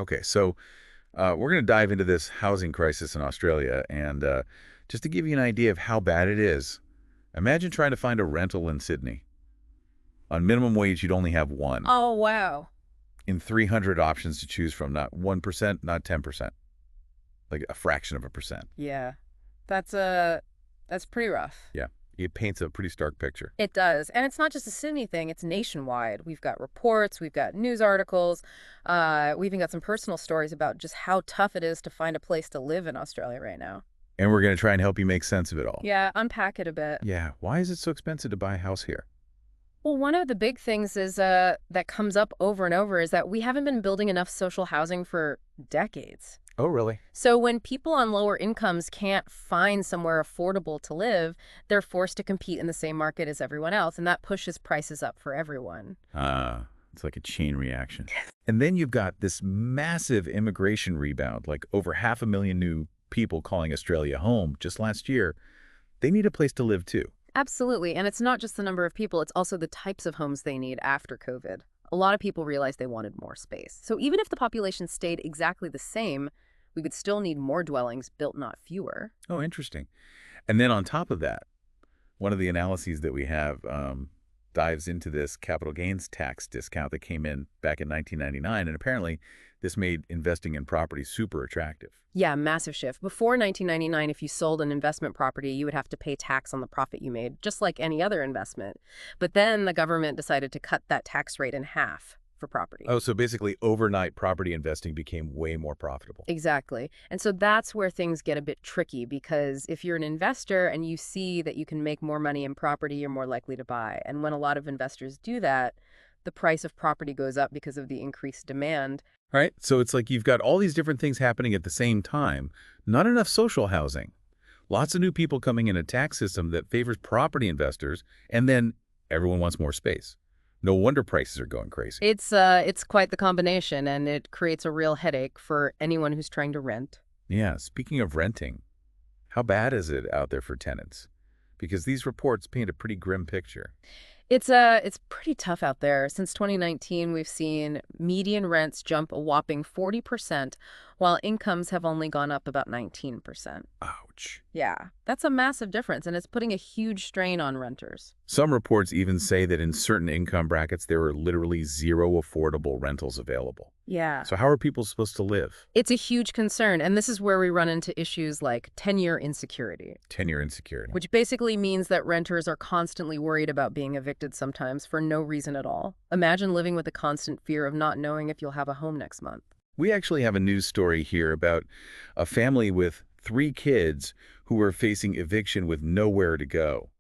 Okay, so we're going to dive into this housing crisis in Australia. And just to give you an idea of how bad it is, imagine trying to find a rental in Sydney. On minimum wage, you'd only have one. Oh, wow. In 300 options to choose from, not 1%, not 10%, like a fraction of a percent. Yeah. That's that's pretty rough. Yeah, it paints a pretty stark picture. It does. And it's not just a Sydney thing, it's nationwide. We've got reports, we've got news articles, we even got some personal stories about just how tough it is to find a place to live in Australia right now. And we're going to try and help you make sense of it all. Yeah, unpack it a bit. Yeah, why is it so expensive to buy a house here? Well, one of the big things is that comes up over and over is that we haven't been building enough social housing for decades. Oh, really? So when people on lower incomes can't find somewhere affordable to live, they're forced to compete in the same market as everyone else, and that pushes prices up for everyone. It's like a chain reaction. And then you've got this massive immigration rebound, like over 500,000 new people calling Australia home just last year. They need a place to live too. Absolutely. And it's not just the number of people, it's also the types of homes they need after COVID. A lot of people realized they wanted more space. So even if the population stayed exactly the same, we would still need more dwellings built, not fewer. Oh, interesting. And then on top of that, one of the analyses that we have dives into this capital gains tax discount that came in back in 1999. And apparently this made investing in property super attractive. Yeah, massive shift. Before 1999, if you sold an investment property, you would have to pay tax on the profit you made, just like any other investment. But then the government decided to cut that tax rate in half for property. Oh, so basically overnight property investing became way more profitable. Exactly. And so that's where things get a bit tricky because if you're an investor and you see that you can make more money in property, you're more likely to buy. And when a lot of investors do that, the price of property goes up because of the increased demand. Right? So it's like you've got all these different things happening at the same time, not enough social housing, lots of new people coming in a tax system that favors property investors, and then everyone wants more space. No wonder prices are going crazy. It's quite the combination, and it creates a real headache for anyone who's trying to rent. Yeah, speaking of renting, how bad is it out there for tenants? Because these reports paint a pretty grim picture. It's pretty tough out there. Since 2019, we've seen median rents jump a whopping 40%, while incomes have only gone up about 19%. Ouch. Yeah, that's a massive difference, and it's putting a huge strain on renters. Some reports even say that in certain income brackets, there are literally zero affordable rentals available. Yeah. So how are people supposed to live? It's a huge concern, and this is where we run into issues like tenure insecurity, Tenure insecurity. which basically means that renters are constantly worried about being evicted sometimes for no reason at all. Imagine living with the constant fear of not knowing if you'll have a home next month. We actually have a news story here about a family with 3 kids who were facing eviction with nowhere to go.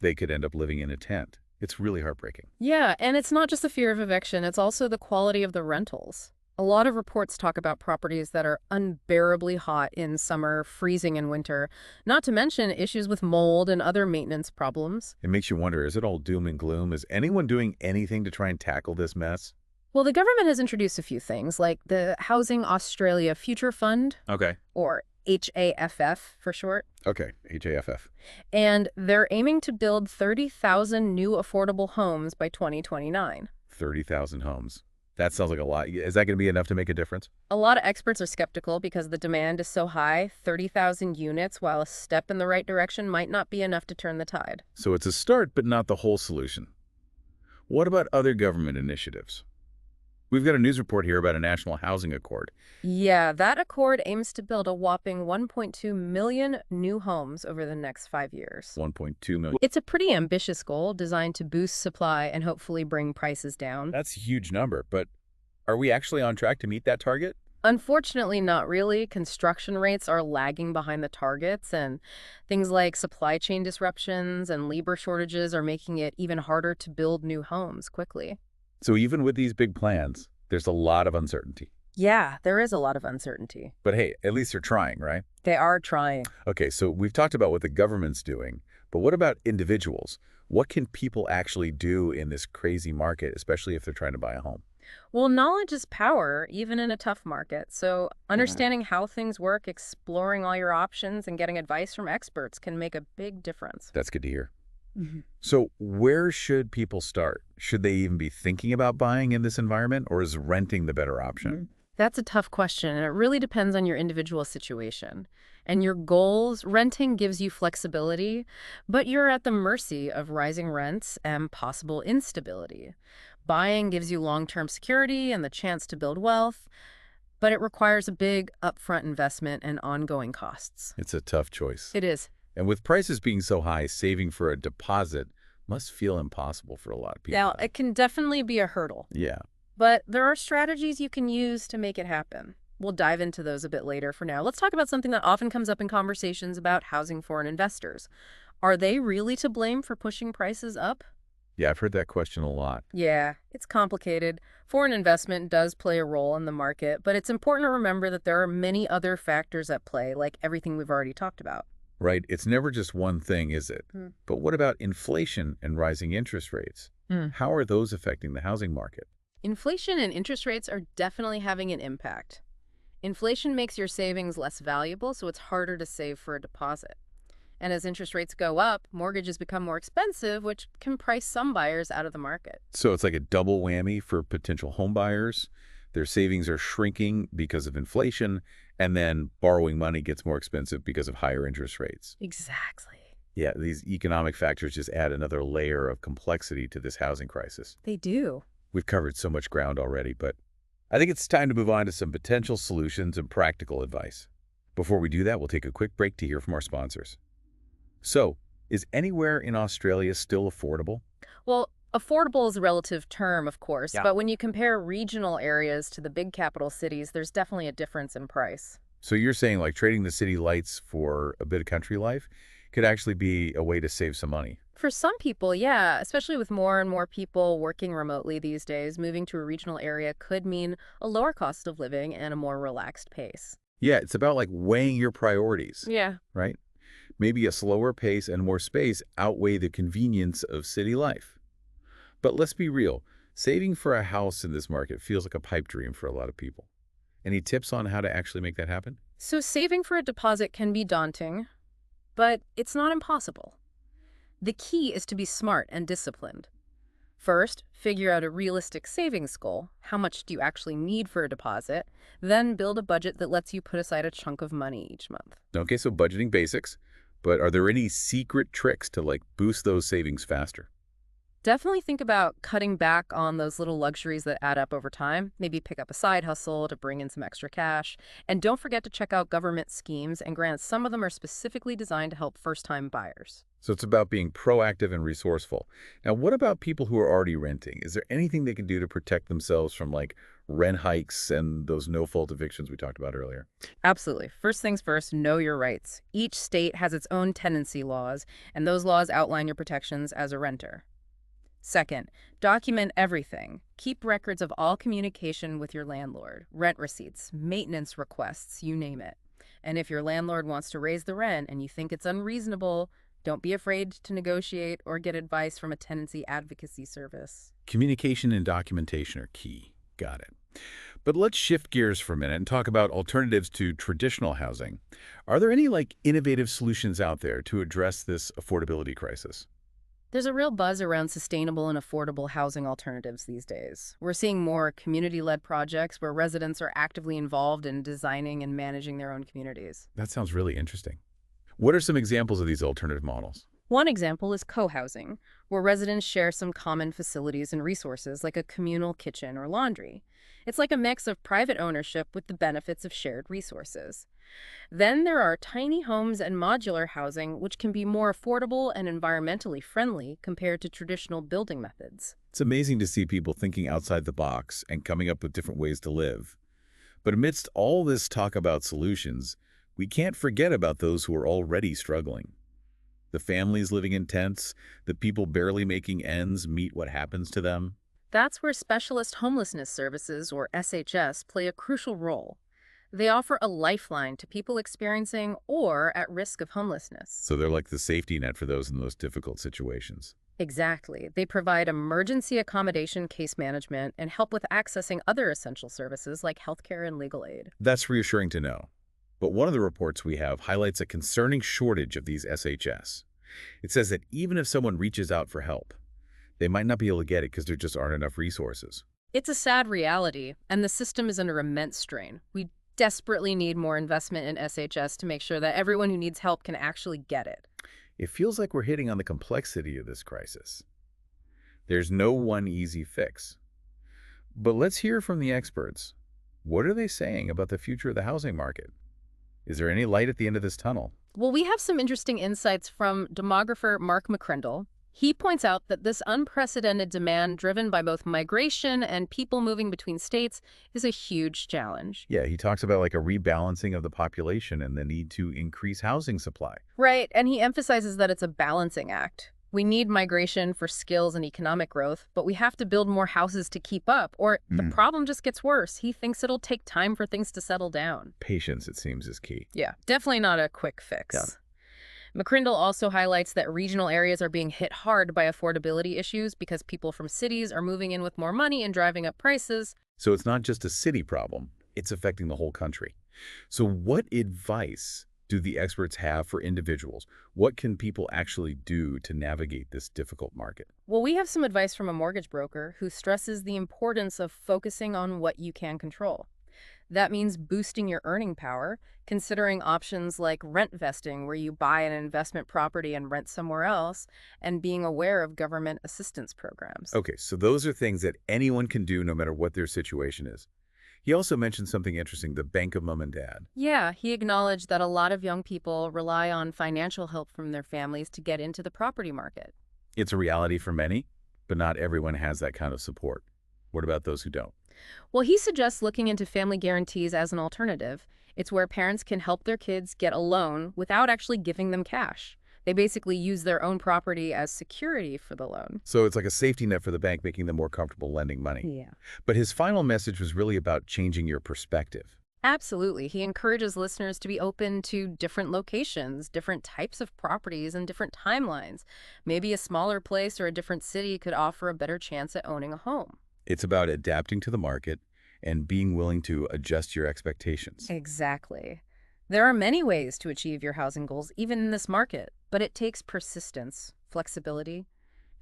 They could end up living in a tent. It's really heartbreaking. Yeah, and it's not just the fear of eviction, it's also the quality of the rentals. A lot of reports talk about properties that are unbearably hot in summer, freezing in winter, not to mention issues with mold and other maintenance problems. It makes you wonder, is it all doom and gloom? Is anyone doing anything to try and tackle this mess? Well, the government has introduced a few things, like the Housing Australia Future Fund, Okay. or HAFF for short, Okay, HAFF. and they're aiming to build 30,000 new affordable homes by 2029. 30,000 homes. That sounds like a lot. Is that going to be enough to make a difference? A lot of experts are skeptical because the demand is so high. 30,000 units, while a step in the right direction, might not be enough to turn the tide. So it's a start, but not the whole solution. What about other government initiatives? We've got a news report here about a national housing accord. Yeah, that accord aims to build a whopping 1.2 million new homes over the next 5 years. 1.2 million. It's a pretty ambitious goal designed to boost supply and hopefully bring prices down. That's a huge number, but are we actually on track to meet that target? Unfortunately, not really. Construction rates are lagging behind the targets, and things like supply chain disruptions and labor shortages are making it even harder to build new homes quickly. So even with these big plans, there's a lot of uncertainty. Yeah, there is a lot of uncertainty. But hey, at least they're trying, right? They are trying. Okay, so we've talked about what the government's doing, but what about individuals? What can people actually do in this crazy market, especially if they're trying to buy a home? Well, knowledge is power, even in a tough market. So understanding how things work, exploring all your options, and getting advice from experts can make a big difference. That's good to hear. Mhm. So where should people start? Should they even be thinking about buying in this environment, or is renting the better option? That's a tough question, and it really depends on your individual situation. And your goals, renting gives you flexibility, but you're at the mercy of rising rents and possible instability. Buying gives you long-term security and the chance to build wealth, but it requires a big upfront investment and ongoing costs. It's a tough choice. It is. And with prices being so high, saving for a deposit must feel impossible for a lot of people. Now, it can definitely be a hurdle, Yeah. but there are strategies you can use to make it happen. We'll dive into those a bit later. For now, let's talk about something that often comes up in conversations about housing foreign investors. Are they really to blame for pushing prices up? Yeah, I've heard that question a lot. Yeah, it's complicated. Foreign investment does play a role in the market, but it's important to remember that there are many other factors at play, like everything we've already talked about. Right? It's never just one thing, is it? Hmm. But what about inflation and rising interest rates? Hmm. How are those affecting the housing market? Inflation and interest rates are definitely having an impact. Inflation makes your savings less valuable, so it's harder to save for a deposit. And as interest rates go up, mortgages become more expensive, which can price some buyers out of the market. So it's like a double whammy for potential home buyers. Their savings are shrinking because of inflation, and then borrowing money gets more expensive because of higher interest rates. Exactly. Yeah, these economic factors just add another layer of complexity to this housing crisis. They do. We've covered so much ground already, but I think it's time to move on to some potential solutions and practical advice. Before we do that, we'll take a quick break to hear from our sponsors. So, is anywhere in Australia still affordable? Well, affordable is a relative term, of course, Yeah. but when you compare regional areas to the big capital cities, there's definitely a difference in price. So you're saying like trading the city lights for a bit of country life could actually be a way to save some money? For some people, yeah, especially with more and more people working remotely these days, moving to a regional area could mean a lower cost of living and a more relaxed pace. Yeah, it's about like weighing your priorities, Yeah. right? Maybe a slower pace and more space outweigh the convenience of city life. But let's be real, saving for a house in this market feels like a pipe dream for a lot of people. Any tips on how to actually make that happen? So saving for a deposit can be daunting, but it's not impossible. The key is to be smart and disciplined. First, figure out a realistic savings goal. How much do you actually need for a deposit? Then build a budget that lets you put aside a chunk of money each month. Okay, so budgeting basics, but are there any secret tricks to like boost those savings faster? Definitely think about cutting back on those little luxuries that add up over time. Maybe pick up a side hustle to bring in some extra cash. And don't forget to check out government schemes and grants. Some of them are specifically designed to help first-time buyers. So it's about being proactive and resourceful. Now, what about people who are already renting? Is there anything they can do to protect themselves from like rent hikes and those no-fault evictions we talked about earlier? Absolutely. First things first, know your rights. Each state has its own tenancy laws, and those laws outline your protections as a renter. Second, document everything. Keep records of all communication with your landlord, rent receipts, maintenance requests, you name it. And if your landlord wants to raise the rent and you think it's unreasonable, don't be afraid to negotiate or get advice from a tenancy advocacy service. Communication and documentation are key. Got it. But let's shift gears for a minute and talk about alternatives to traditional housing. Are there any like innovative solutions out there to address this affordability crisis? There's a real buzz around sustainable and affordable housing alternatives these days. We're seeing more community-led projects where residents are actively involved in designing and managing their own communities. That sounds really interesting. What are some examples of these alternative models? One example is co-housing, where residents share some common facilities and resources like a communal kitchen or laundry. It's like a mix of private ownership with the benefits of shared resources. Then there are tiny homes and modular housing, which can be more affordable and environmentally friendly compared to traditional building methods. It's amazing to see people thinking outside the box and coming up with different ways to live. But amidst all this talk about solutions, we can't forget about those who are already struggling. The families living in tents, the people barely making ends meet what happens to them. That's where Specialist Homelessness Services, or SHS, play a crucial role. They offer a lifeline to people experiencing or at risk of homelessness. So they're like the safety net for those in those difficult situations. Exactly. They provide emergency accommodation, case management, and help with accessing other essential services like healthcare and legal aid. That's reassuring to know. But one of the reports we have highlights a concerning shortage of these SHS. It says that even if someone reaches out for help, they might not be able to get it because there just aren't enough resources. It's a sad reality, and the system is under immense strain. We desperately need more investment in SHS to make sure that everyone who needs help can actually get it. It feels like we're hitting on the complexity of this crisis. There's no one easy fix. But let's hear from the experts. What are they saying about the future of the housing market? Is there any light at the end of this tunnel? Well, we have some interesting insights from demographer Mark McCrindle. He points out that this unprecedented demand driven by both migration and people moving between states is a huge challenge. Yeah, he talks about like a rebalancing of the population and the need to increase housing supply. Right, and he emphasizes that it's a balancing act. We need migration for skills and economic growth, but we have to build more houses to keep up, or the problem just gets worse. He thinks it'll take time for things to settle down. Patience, it seems, is key. Yeah, definitely not a quick fix. Yeah. McCrindle also highlights that regional areas are being hit hard by affordability issues because people from cities are moving in with more money and driving up prices. So it's not just a city problem, it's affecting the whole country. So what advice do the experts have for individuals? What can people actually do to navigate this difficult market? Well, we have some advice from a mortgage broker who stresses the importance of focusing on what you can control. That means boosting your earning power, considering options like rent vesting, where you buy an investment property and rent somewhere else, and being aware of government assistance programs. Okay, so those are things that anyone can do no matter what their situation is. He also mentioned something interesting, the bank of mom and dad. Yeah, he acknowledged that a lot of young people rely on financial help from their families to get into the property market. It's a reality for many, but not everyone has that kind of support. What about those who don't? Well, he suggests looking into family guarantees as an alternative. It's where parents can help their kids get a loan without actually giving them cash. They basically use their own property as security for the loan. So it's like a safety net for the bank, making them more comfortable lending money. Yeah. But his final message was really about changing your perspective. Absolutely. He encourages listeners to be open to different locations, different types of properties, and different timelines. Maybe a smaller place or a different city could offer a better chance at owning a home. It's about adapting to the market and being willing to adjust your expectations. Exactly. There are many ways to achieve your housing goals, even in this market, but it takes persistence, flexibility,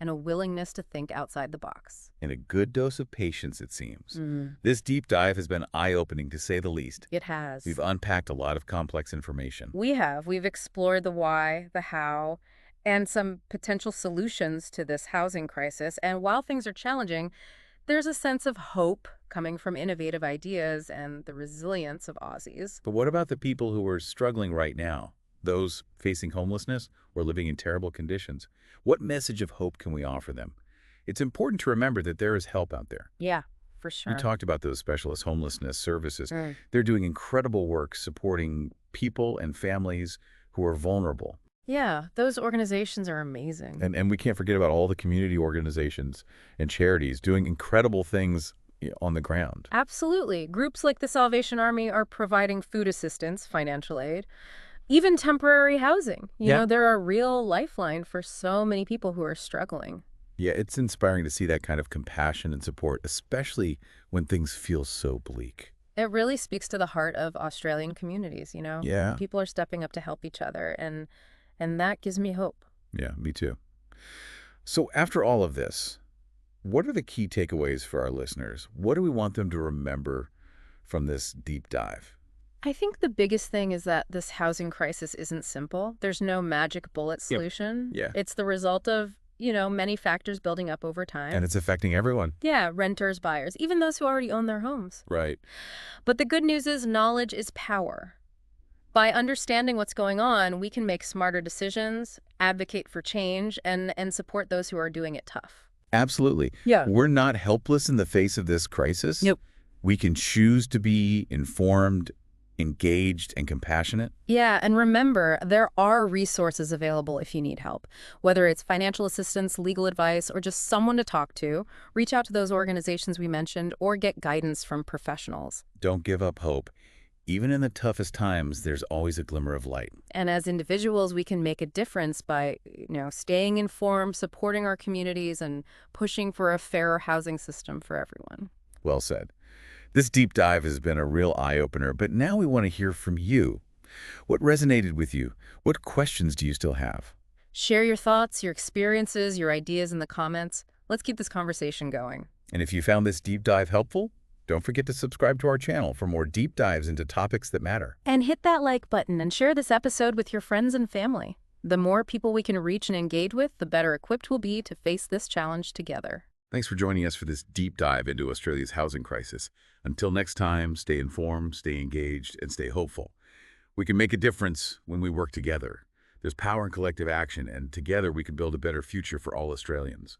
and a willingness to think outside the box. And a good dose of patience, it seems. This deep dive has been eye-opening, to say the least. It has. We've unpacked a lot of complex information. We have. We've explored the why, the how, and some potential solutions to this housing crisis. And while things are challenging, there's a sense of hope coming from innovative ideas and the resilience of Aussies. But what about the people who are struggling right now? Those facing homelessness or living in terrible conditions? What message of hope can we offer them? It's important to remember that there is help out there. Yeah, for sure. You talked about those specialist homelessness services. They're doing incredible work supporting people and families who are vulnerable. Yeah, those organizations are amazing. And we can't forget about all the community organizations and charities doing incredible things on the ground. Absolutely. Groups like the Salvation Army are providing food assistance, financial aid, even temporary housing. You know, they're a real lifeline for so many people who are struggling. Yeah, it's inspiring to see that kind of compassion and support, especially when things feel so bleak. It really speaks to the heart of Australian communities, you know? Yeah. People are stepping up to help each other, and that gives me hope. Yeah, me too. So after all of this, what are the key takeaways for our listeners? What do we want them to remember from this deep dive? I think the biggest thing is that this housing crisis isn't simple. There's no magic bullet solution. Yeah. It's the result of, many factors building up over time. And it's affecting everyone. Yeah, renters, buyers, even those who already own their homes. Right. But the good news is knowledge is power. By understanding what's going on, we can make smarter decisions, advocate for change, and support those who are doing it tough. Absolutely. Yeah. We're not helpless in the face of this crisis. Nope. We can choose to be informed, engaged, and compassionate. Yeah, and remember, there are resources available if you need help. Whether it's financial assistance, legal advice, or just someone to talk to, reach out to those organizations we mentioned or get guidance from professionals. Don't give up hope. Even in the toughest times, there's always a glimmer of light. And as individuals, we can make a difference by, staying informed, supporting our communities, and pushing for a fairer housing system for everyone. Well said. This deep dive has been a real eye-opener, but now we want to hear from you. What resonated with you? What questions do you still have? Share your thoughts, your experiences, your ideas in the comments. Let's keep this conversation going. And if you found this deep dive helpful, don't forget to subscribe to our channel for more deep dives into topics that matter. And hit that like button and share this episode with your friends and family. The more people we can reach and engage with, the better equipped we'll be to face this challenge together. Thanks for joining us for this deep dive into Australia's housing crisis. Until next time, stay informed, stay engaged, and stay hopeful. We can make a difference when we work together. There's power in collective action, and together we can build a better future for all Australians.